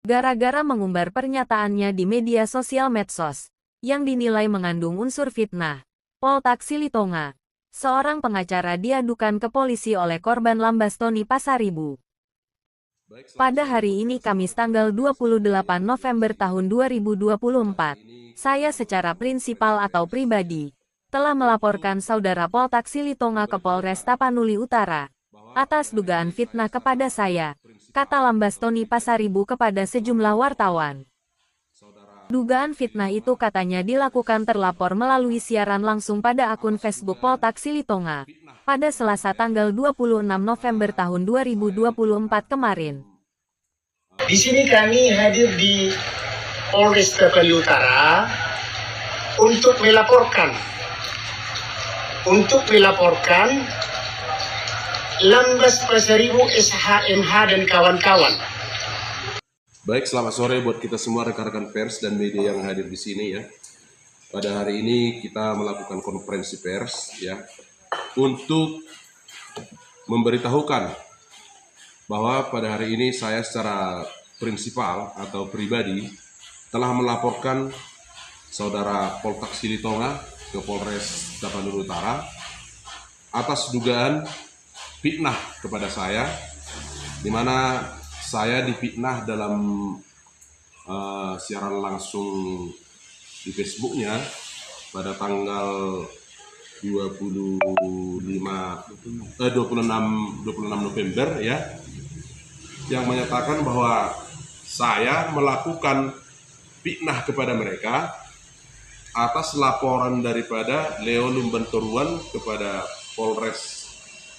gara-gara mengumbar pernyataannya di media sosial medsos, yang dinilai mengandung unsur fitnah. Poltak Silitonga, seorang pengacara diadukan ke polisi oleh korban Lambastoni Pasaribu. Pada hari ini Kamis tanggal 28 November tahun 2024, saya secara prinsipal atau pribadi, telah melaporkan saudara Poltak Silitonga ke Polres Tapanuli Utara, atas dugaan fitnah kepada saya, kata Lambastoni Pasaribu kepada sejumlah wartawan. Dugaan fitnah itu katanya dilakukan terlapor melalui siaran langsung pada akun Facebook Poltak Silitonga, pada Selasa tanggal 26 November tahun 2024 kemarin. Di sini kami hadir di Polres Tapanuli Utara untuk melaporkan Lambas Pasaribu SHMH dan kawan-kawan. Baik, selamat sore buat kita semua rekan-rekan pers dan media yang hadir di sini ya. Pada hari ini kita melakukan konferensi pers ya untuk memberitahukan bahwa pada hari ini saya secara prinsipal atau pribadi telah melaporkan saudara Poltak Silitonga ke Polres Tapanuli Utara atas dugaan fitnah kepada saya, di mana saya difitnah dalam siaran langsung di Facebooknya pada tanggal 26 November ya, yang menyatakan bahwa saya melakukan fitnah kepada mereka atas laporan daripada Leo Lumbantoruan kepada Polres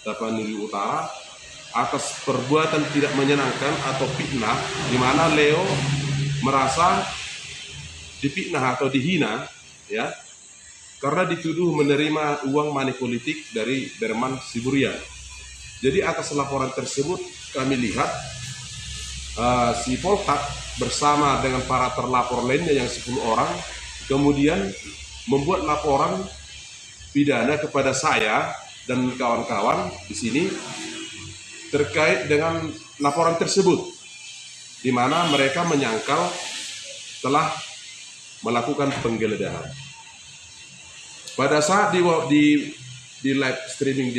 Tapanuli Utara atas perbuatan tidak menyenangkan atau fitnah, di mana Leo merasa difitnah atau dihina ya karena dituduh menerima uang money politik dari Berman Siburian. Jadi atas laporan tersebut kami lihat si Poltak bersama dengan para terlapor lainnya yang 10 orang kemudian membuat laporan pidana kepada saya dan kawan-kawan di sini terkait dengan laporan tersebut, di mana mereka menyangkal telah melakukan penggeledahan. Pada saat di live streaming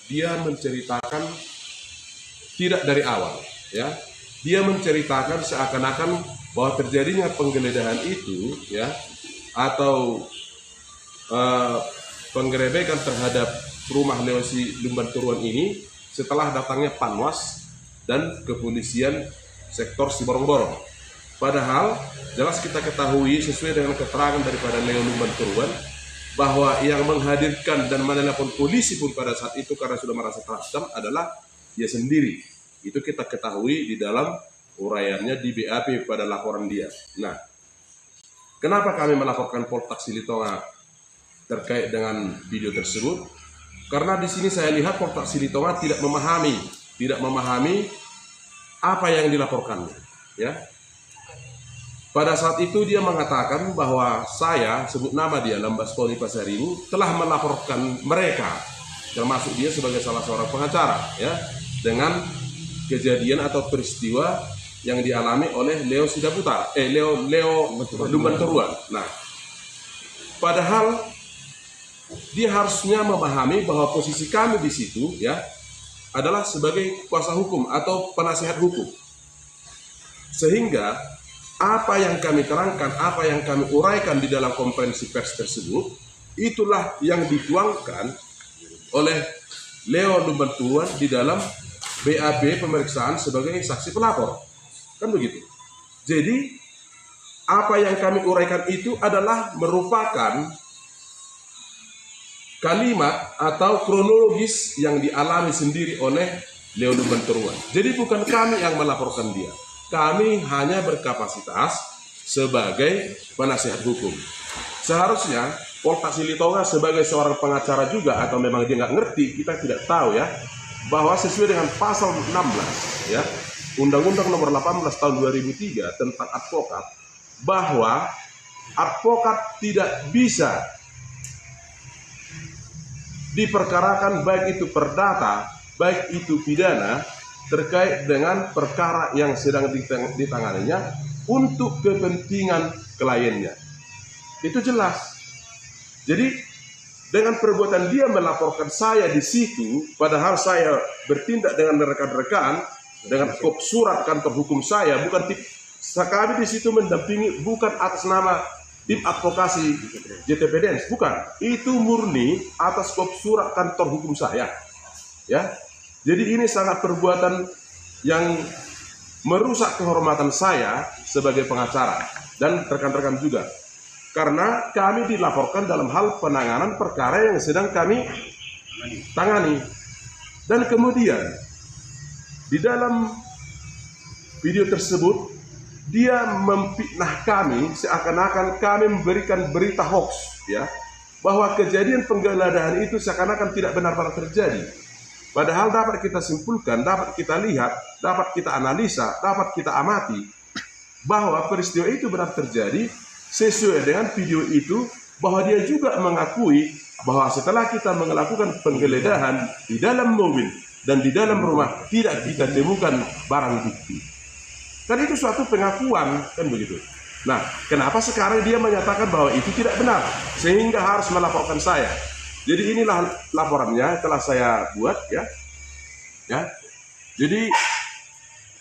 dia menceritakan tidak dari awal, ya. Dia menceritakan seakan-akan bahwa terjadinya penggeledahan itu, ya, atau penggerebekan terhadap rumah Leo Lumbantoruan ini setelah datangnya Panwas dan kepolisian sektor Siborong-Borong. Padahal jelas kita ketahui sesuai dengan keterangan daripada Leo Lumbantoruan bahwa yang menghadirkan dan menelepon polisi pun pada saat itu karena sudah merasa terancam adalah dia sendiri. Itu kita ketahui di dalam uraiannya di BAP pada laporan dia. Nah, kenapa kami melaporkan Poltak Silitonga terkait dengan video tersebut? Karena di sini saya lihat Poltak Silitonga tidak memahami apa yang dilaporkannya, ya. Pada saat itu dia mengatakan bahwa saya, sebut nama dia, Lambastoni Pasaribu, telah melaporkan mereka, termasuk dia sebagai salah seorang pengacara, ya, dengan kejadian atau peristiwa yang dialami oleh Leo Lumbantoruan. Nah, padahal dia harusnya memahami bahwa posisi kami di situ ya adalah sebagai kuasa hukum atau penasihat hukum. Sehingga apa yang kami terangkan, apa yang kami uraikan di dalam konferensi pers tersebut, itulah yang dituangkan oleh Leo Lumbantoruan di dalam BAP pemeriksaan sebagai saksi pelapor. Kan begitu. Jadi apa yang kami uraikan itu adalah merupakan kalimat atau kronologis yang dialami sendiri oleh Leo Lumbantoruan. Jadi bukan kami yang melaporkan dia. Kami hanya berkapasitas sebagai penasihat hukum. Seharusnya Poltak Silitonga sebagai seorang pengacara juga, atau memang dia nggak ngerti, kita tidak tahu ya, bahwa sesuai dengan pasal 16 ya Undang-Undang Nomor 18 Tahun 2003 tentang advokat, bahwa advokat tidak bisa diperkarakan baik itu perdata, baik itu pidana, terkait dengan perkara yang sedang ditanganinya untuk kepentingan kliennya. Itu jelas. Jadi dengan perbuatan dia melaporkan saya di situ, padahal saya bertindak dengan rekan-rekan, dengan kop surat kantor hukum saya, bukan kami di situ mendampingi bukan atas nama tim advokasi JTP Dens, bukan. Itu murni atas kop surat kantor hukum saya. Ya. Jadi ini sangat perbuatan yang merusak kehormatan saya sebagai pengacara dan rekan-rekan juga. Karena kami dilaporkan dalam hal penanganan perkara yang sedang kami tangani. Dan kemudian di dalam video tersebut dia memfitnah kami seakan-akan kami memberikan berita hoax, ya, bahwa kejadian penggeledahan itu seakan-akan tidak benar-benar terjadi. Padahal dapat kita simpulkan, dapat kita lihat, dapat kita analisa, dapat kita amati bahwa peristiwa itu benar terjadi sesuai dengan video itu, bahwa dia juga mengakui bahwa setelah kita melakukan penggeledahan di dalam mobil dan di dalam rumah tidak kita temukan barang bukti. Kan itu suatu pengakuan, kan begitu. Nah, kenapa sekarang dia menyatakan bahwa itu tidak benar sehingga harus melaporkan saya? Jadi inilah laporannya telah saya buat, ya. Ya. Jadi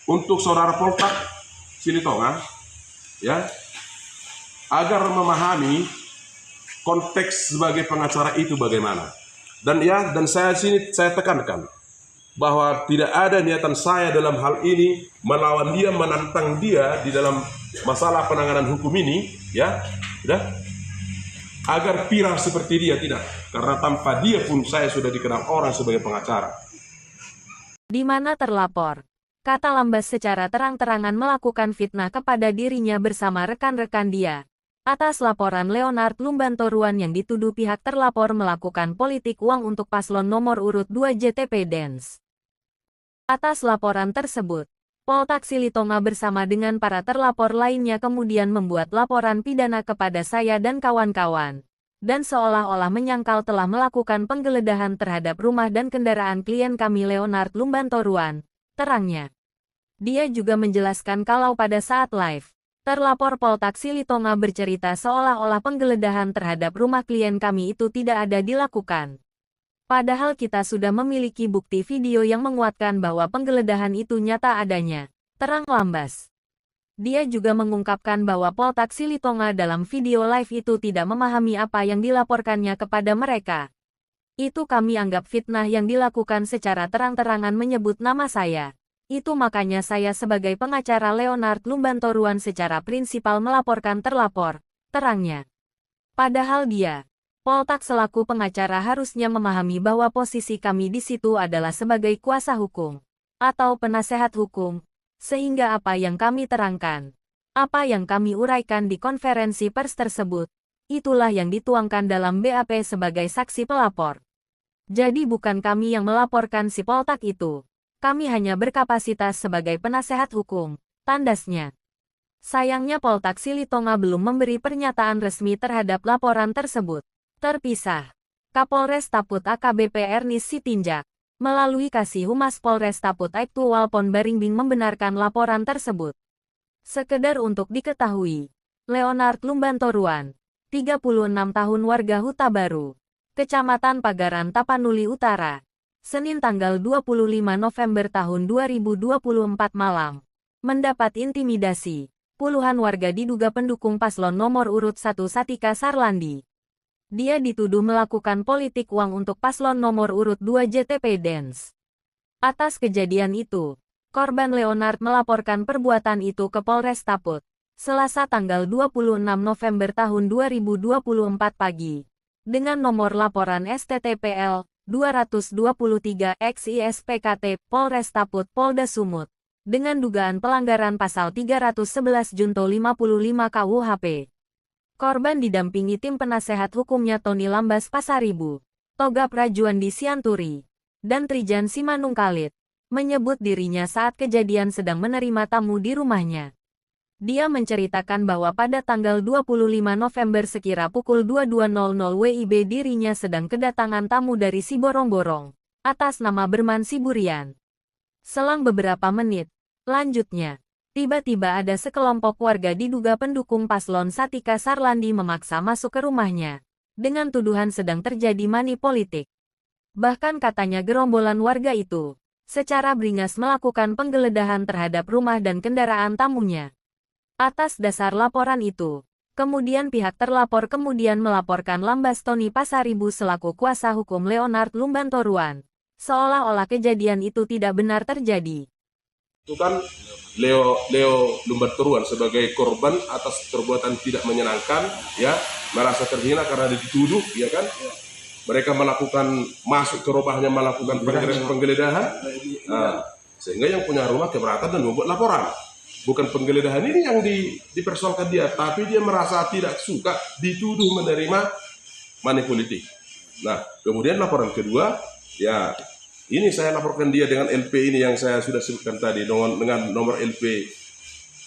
untuk saudara Poltak Silitonga, ya, agar memahami konteks sebagai pengacara itu bagaimana. Dan saya tekankan bahwa tidak ada niatan saya dalam hal ini melawan dia, menantang dia di dalam masalah penanganan hukum ini, ya. Sudah. Agar viral seperti dia, tidak. Karena tanpa dia pun saya sudah dikenal orang sebagai pengacara. Di mana terlapor, kata Lambas secara terang-terangan melakukan fitnah kepada dirinya bersama rekan-rekan dia. Atas laporan Leonard Lumbantoruan yang dituduh pihak terlapor melakukan politik uang untuk paslon nomor urut 2 JTP Dens. Atas laporan tersebut, Poltak Silitonga bersama dengan para terlapor lainnya kemudian membuat laporan pidana kepada saya dan kawan-kawan, dan seolah-olah menyangkal telah melakukan penggeledahan terhadap rumah dan kendaraan klien kami Leonard Lumbantoruan, terangnya. Dia juga menjelaskan kalau pada saat live, terlapor Poltak Silitonga bercerita seolah-olah penggeledahan terhadap rumah klien kami itu tidak ada dilakukan. Padahal kita sudah memiliki bukti video yang menguatkan bahwa penggeledahan itu nyata adanya, terang Lambas. Dia juga mengungkapkan bahwa Poltak Silitonga dalam video live itu tidak memahami apa yang dilaporkannya kepada mereka. Itu kami anggap fitnah yang dilakukan secara terang-terangan menyebut nama saya. Itu makanya saya sebagai pengacara Leonard Lumbantoruan secara prinsipal melaporkan terlapor, terangnya. Padahal dia, Poltak selaku pengacara harusnya memahami bahwa posisi kami di situ adalah sebagai kuasa hukum atau penasehat hukum, sehingga apa yang kami terangkan, apa yang kami uraikan di konferensi pers tersebut, itulah yang dituangkan dalam BAP sebagai saksi pelapor. Jadi bukan kami yang melaporkan si Poltak itu, kami hanya berkapasitas sebagai penasehat hukum, tandasnya. Sayangnya Poltak Silitonga belum memberi pernyataan resmi terhadap laporan tersebut. Terpisah, Kapolres Taput AKBP Ernest Sitinjak, melalui Kasih Humas Polres Taput Aibtu Walpon Baringbing membenarkan laporan tersebut. Sekedar untuk diketahui, Leonard Lumbantoruan, 36 tahun warga Huta Baru, Kecamatan Pagaran Tapanuli Utara, Senin tanggal 25 November tahun 2024 malam, mendapat intimidasi. Puluhan warga diduga pendukung paslon nomor urut 1 Satika Sarlandi. Dia dituduh melakukan politik uang untuk paslon nomor urut 2 JTP Dens. Atas kejadian itu, korban Leonard melaporkan perbuatan itu ke Polres Taput, Selasa tanggal 26 November tahun 2024 pagi, dengan nomor laporan STTPL 223 XISPKT Polres Taput Polda Sumut, dengan dugaan pelanggaran pasal 311 Junto 55 KUHP. Korban didampingi tim penasehat hukumnya Tony Lambas Pasaribu, Togap Rajuandi Sianturi, dan Trijan Simanung Kalit, menyebut dirinya saat kejadian sedang menerima tamu di rumahnya. Dia menceritakan bahwa pada tanggal 25 November sekira pukul 22.00 WIB dirinya sedang kedatangan tamu dari Siborong-Borong, atas nama Berman Siburian. Selang beberapa menit, lanjutnya, tiba-tiba ada sekelompok warga diduga pendukung paslon Satika Sarlandi memaksa masuk ke rumahnya, dengan tuduhan sedang terjadi mani politik. Bahkan katanya gerombolan warga itu, secara beringas melakukan penggeledahan terhadap rumah dan kendaraan tamunya. Atas dasar laporan itu, kemudian pihak terlapor kemudian melaporkan Lambastoni Pasaribu selaku kuasa hukum Leonard Lumbantoruan. Seolah-olah kejadian itu tidak benar terjadi. Itu kan Leo Lumbantoruan sebagai korban atas perbuatan tidak menyenangkan, ya, merasa terhina karena dituduh, ya kan? Mereka melakukan masuk ke rumahnya, melakukan penggeledahan, sehingga yang punya rumah keberatan dan membuat laporan. Bukan penggeledahan ini yang dipersoalkan dia, tapi dia merasa tidak suka dituduh menerima money politik. Nah, kemudian laporan kedua, ya ini saya laporkan dia dengan LP ini yang saya sudah sebutkan tadi, dengan nomor LP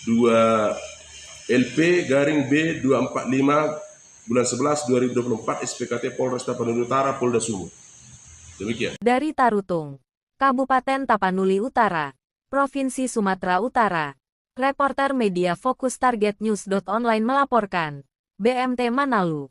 2 bulan 11 2024 SPKT Polresta Tapanuli Utara Polda Sumut. Demikian. Dari Tarutung, Kabupaten Tapanuli Utara, Provinsi Sumatera Utara, reporter media Fokus Target News.online melaporkan, BMT Manalu.